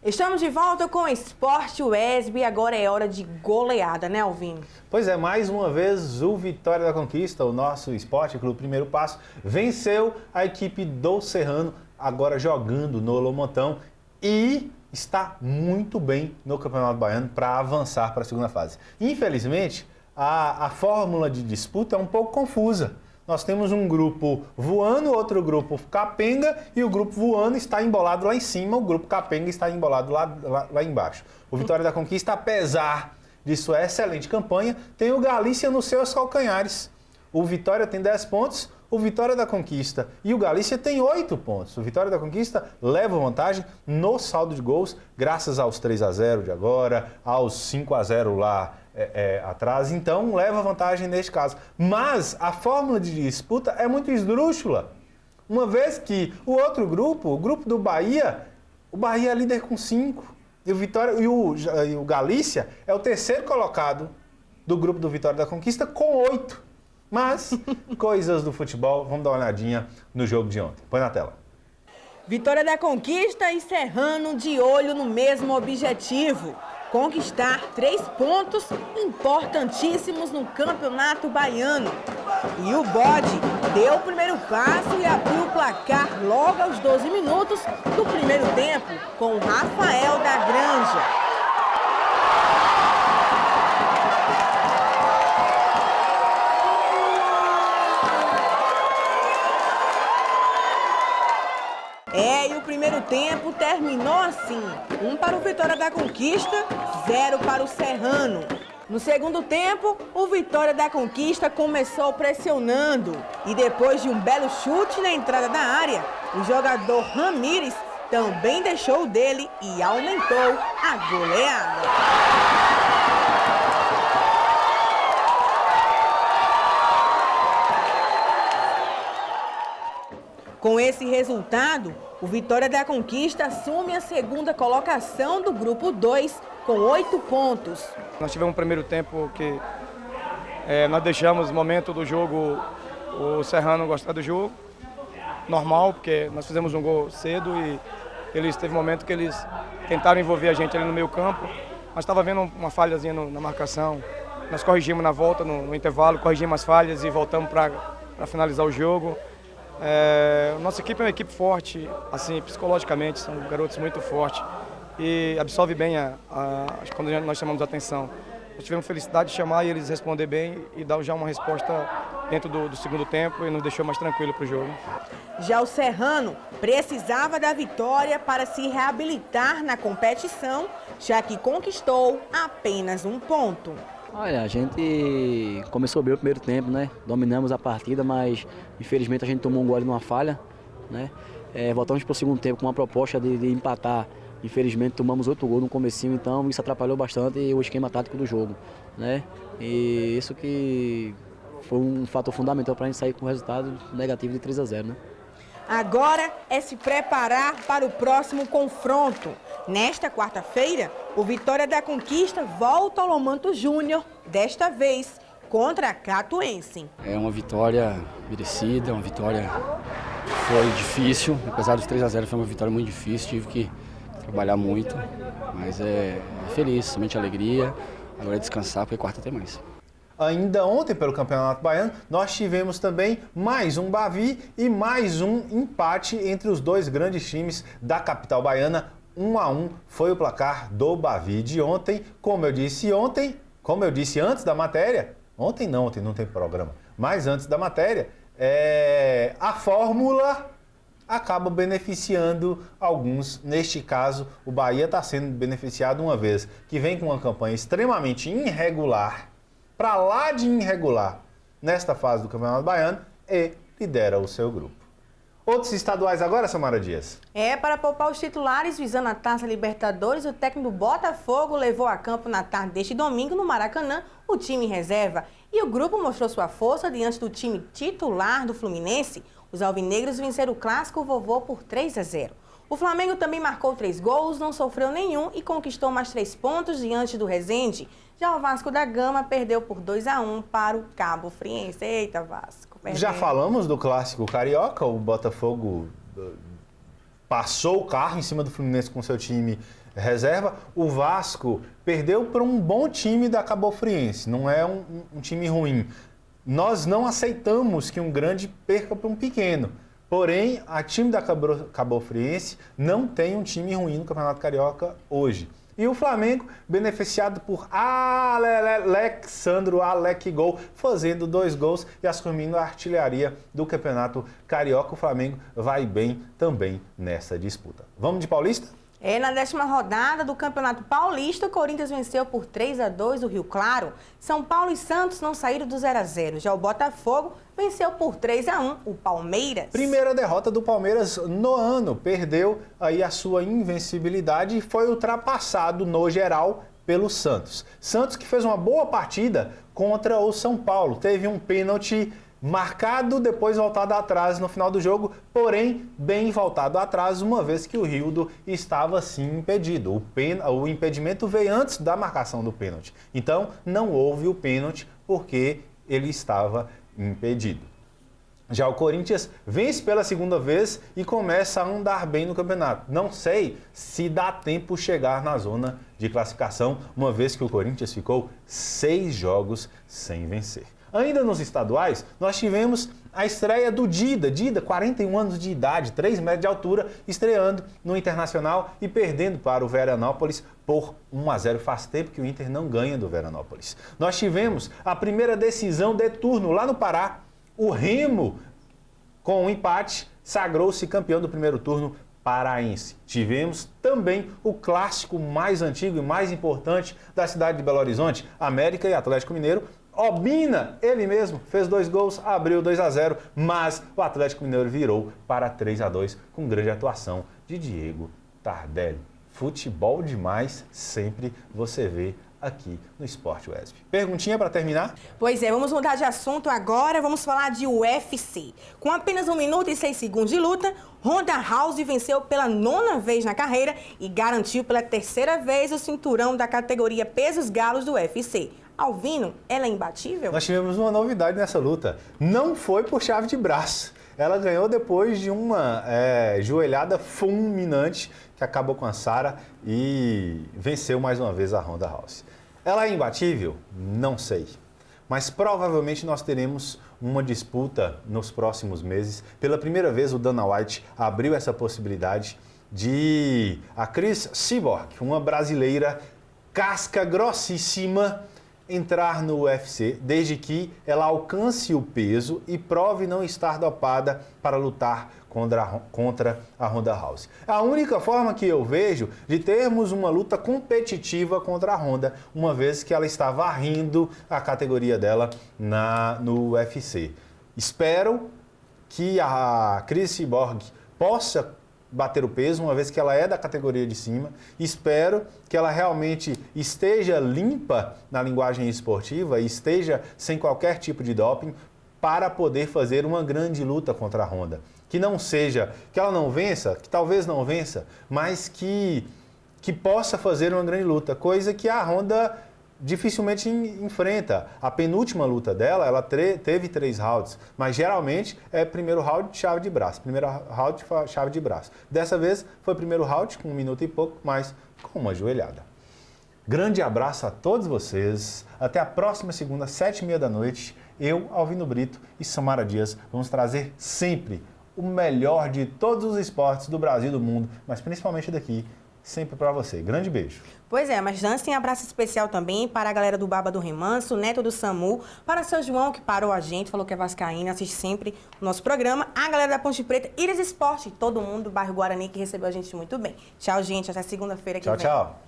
Estamos de volta com o Esporte UESB e agora é hora de goleada, né, Alvin? Pois é, mais uma vez o Vitória da Conquista, o nosso Esporte Clube Primeiro Passo, venceu a equipe do Serrano, agora jogando no Lomontão e está muito bem no Campeonato Baiano para avançar para a segunda fase. Infelizmente, a fórmula de disputa é um pouco confusa. Nós temos um grupo voando, outro grupo capenga e o grupo voando está embolado lá em cima, o grupo capenga está embolado lá embaixo. O Vitória da Conquista, apesar de sua excelente campanha, tem o Galícia nos seus calcanhares. O Vitória tem 10 pontos, o Vitória da Conquista e o Galícia tem 8 pontos. O Vitória da Conquista leva vantagem no saldo de gols, graças aos 3-0 de agora, aos 5-0 lá atrás, então leva vantagem neste caso. Mas a fórmula de disputa é muito esdrúxula, uma vez que o outro grupo, o grupo do Bahia, o Bahia é líder com 5, e o Vitória e o Galícia é o terceiro colocado do grupo do Vitória da Conquista com 8. Mas, coisas do futebol, vamos dar uma olhadinha no jogo de ontem. Põe na tela. Vitória da Conquista e Serrano de olho no mesmo objetivo. Conquistar 3 pontos importantíssimos no Campeonato Baiano. E o Bode deu o primeiro passo e abriu o placar logo aos 12 minutos do primeiro tempo com o Rafael da Granja. E o primeiro tempo terminou assim, 1 para o Vitória da Conquista, 0 para o Serrano. No segundo tempo, o Vitória da Conquista começou pressionando e depois de um belo chute na entrada da área, o jogador Ramírez também deixou o dele e aumentou a goleada. Com esse resultado, o Vitória da Conquista assume a segunda colocação do Grupo 2 com 8 pontos. Nós tivemos um primeiro tempo que nós deixamos no momento do jogo o Serrano gostar do jogo, normal, porque nós fizemos um gol cedo e teve um momento que eles tentaram envolver a gente ali no meio campo, mas estava vendo uma falhazinha na marcação. Nós corrigimos na volta, no intervalo, corrigimos as falhas e voltamos para finalizar o jogo. Nossa equipe é uma equipe forte, assim, psicologicamente, são garotos muito fortes e absorve bem quando nós chamamos a atenção. Nós tivemos felicidade de chamar e eles responder bem e dar já uma resposta dentro do segundo tempo e nos deixou mais tranquilo para o jogo. Já o Serrano precisava da vitória para se reabilitar na competição, já que conquistou apenas 1 ponto. Olha, a gente começou bem o primeiro tempo, né? Dominamos a partida, mas infelizmente a gente tomou um gole numa falha, né? Voltamos para o segundo tempo com uma proposta de empatar. Infelizmente tomamos 8 gols no comecinho, então isso atrapalhou bastante o esquema tático do jogo, né? E isso que foi um fator fundamental para a gente sair com um resultado negativo de 3-0, né? Agora é se preparar para o próximo confronto. Nesta quarta-feira, o Vitória da Conquista volta ao Lomanto Júnior, desta vez contra a Catuense. É uma vitória merecida, uma vitória que foi difícil, apesar dos 3-0 foi uma vitória muito difícil, tive que trabalhar muito, mas feliz, somente alegria, agora é descansar porque quarta tem mais. Ainda ontem, pelo Campeonato Baiano, nós tivemos também mais um Bavi e mais um empate entre os dois grandes times da capital baiana. 1-1 foi o placar do Bavi de ontem. Como eu disse antes da matéria, ontem não tem programa, mas antes da matéria, a fórmula acaba beneficiando alguns. Neste caso, o Bahia está sendo beneficiado uma vez que vem com uma campanha extremamente irregular, para lá de irregular, nesta fase do Campeonato Baiano e lidera o seu grupo. Outros estaduais agora, Samara Dias? Para poupar os titulares visando a Taça Libertadores, o técnico do Botafogo levou a campo na tarde deste domingo no Maracanã o time reserva. E o grupo mostrou sua força diante do time titular do Fluminense. Os alvinegros venceram o clássico Vovô por 3-0. O Flamengo também marcou 3 gols, não sofreu nenhum e conquistou mais 3 pontos diante do Resende. Já o Vasco da Gama perdeu por 2-1 para o Cabo Friense. Eita, Vasco! Perdeu. Já falamos do clássico carioca, o Botafogo passou o carro em cima do Fluminense com seu time reserva. O Vasco perdeu para um bom time da Cabo Friense, não é um time ruim. Nós não aceitamos que um grande perca para um pequeno. Porém, a time da Cabo Friense não tem um time ruim no Campeonato Carioca hoje. E o Flamengo, beneficiado por Alexandro Gol, fazendo 2 gols e assumindo a artilharia do Campeonato Carioca. O Flamengo vai bem também nessa disputa. Vamos de Paulista? Na 10ª rodada do Campeonato Paulista, o Corinthians venceu por 3-2 o Rio Claro. São Paulo e Santos não saíram do 0-0. Já o Botafogo venceu por 3-1 o Palmeiras. Primeira derrota do Palmeiras no ano. Perdeu aí a sua invencibilidade e foi ultrapassado no geral pelo Santos. Santos que fez uma boa partida contra o São Paulo. Teve um pênalti marcado, depois voltado atrás no final do jogo, porém bem voltado atrás, uma vez que o Rildo estava sim impedido. O impedimento veio antes da marcação do pênalti. Então não houve o pênalti porque ele estava impedido. Já o Corinthians vence pela segunda vez e começa a andar bem no campeonato. Não sei se dá tempo chegar na zona de classificação, uma vez que o Corinthians ficou 6 jogos sem vencer. Ainda nos estaduais, nós tivemos a estreia do Dida, 41 anos de idade, 3 metros de altura, estreando no Internacional e perdendo para o Veranópolis por 1-0. Faz tempo que o Inter não ganha do Veranópolis. Nós tivemos a primeira decisão de turno lá no Pará. O Remo, com um empate, sagrou-se campeão do primeiro turno paraense. Tivemos também o clássico mais antigo e mais importante da cidade de Belo Horizonte, América e Atlético Mineiro. Obina, ele mesmo, fez 2 gols, abriu 2-0, mas o Atlético Mineiro virou para 3-2 com grande atuação de Diego Tardelli. Futebol demais, sempre você vê aqui no Sport UESP. Perguntinha para terminar? Pois é, vamos mudar de assunto agora, vamos falar de UFC. Com apenas 1 minuto e 6 segundos de luta, Ronda Rousey venceu pela 9ª vez na carreira e garantiu pela 3ª vez o cinturão da categoria pesos galos do UFC. Alvino, ela é imbatível? Nós tivemos uma novidade nessa luta. Não foi por chave de braço. Ela ganhou depois de uma joelhada fulminante que acabou com a Sarah e venceu mais uma vez a Ronda Rousey. Ela é imbatível? Não sei. Mas provavelmente nós teremos uma disputa nos próximos meses. Pela primeira vez o Dana White abriu essa possibilidade de a Cris Cyborg, uma brasileira casca grossíssima, entrar no UFC, desde que ela alcance o peso e prove não estar dopada para lutar contra a Ronda Rousey. A única forma que eu vejo de termos uma luta competitiva contra a Ronda, uma vez que ela está varrendo a categoria dela no UFC. Espero que a Cris Cyborg possa bater o peso, uma vez que ela é da categoria de cima. Espero que ela realmente esteja limpa na linguagem esportiva e esteja sem qualquer tipo de doping para poder fazer uma grande luta contra a Ronda. Que não seja, que ela não vença, que talvez não vença, mas que possa fazer uma grande luta, coisa que a Ronda dificilmente enfrenta. A penúltima luta dela, ela teve 3 rounds, mas geralmente é primeiro round, chave de braço. Primeiro round, chave de braço. Dessa vez foi primeiro round, com 1 minuto e pouco, mas com uma joelhada. Grande abraço a todos vocês. Até a próxima segunda, 7h30 da noite. Eu, Alvino Brito e Samara Dias vamos trazer sempre o melhor de todos os esportes do Brasil e do mundo, mas principalmente daqui, sempre para você. Grande beijo. Pois é, mas antes tem abraço especial também para a galera do Baba do Remanso, Neto do Samu, para o seu João, que parou a gente, falou que é vascaíno, assiste sempre o nosso programa, a galera da Ponte Preta, Iris Esporte, todo mundo do bairro Guarani, que recebeu a gente muito bem. Tchau, gente, até segunda-feira que vem. Tchau, tchau.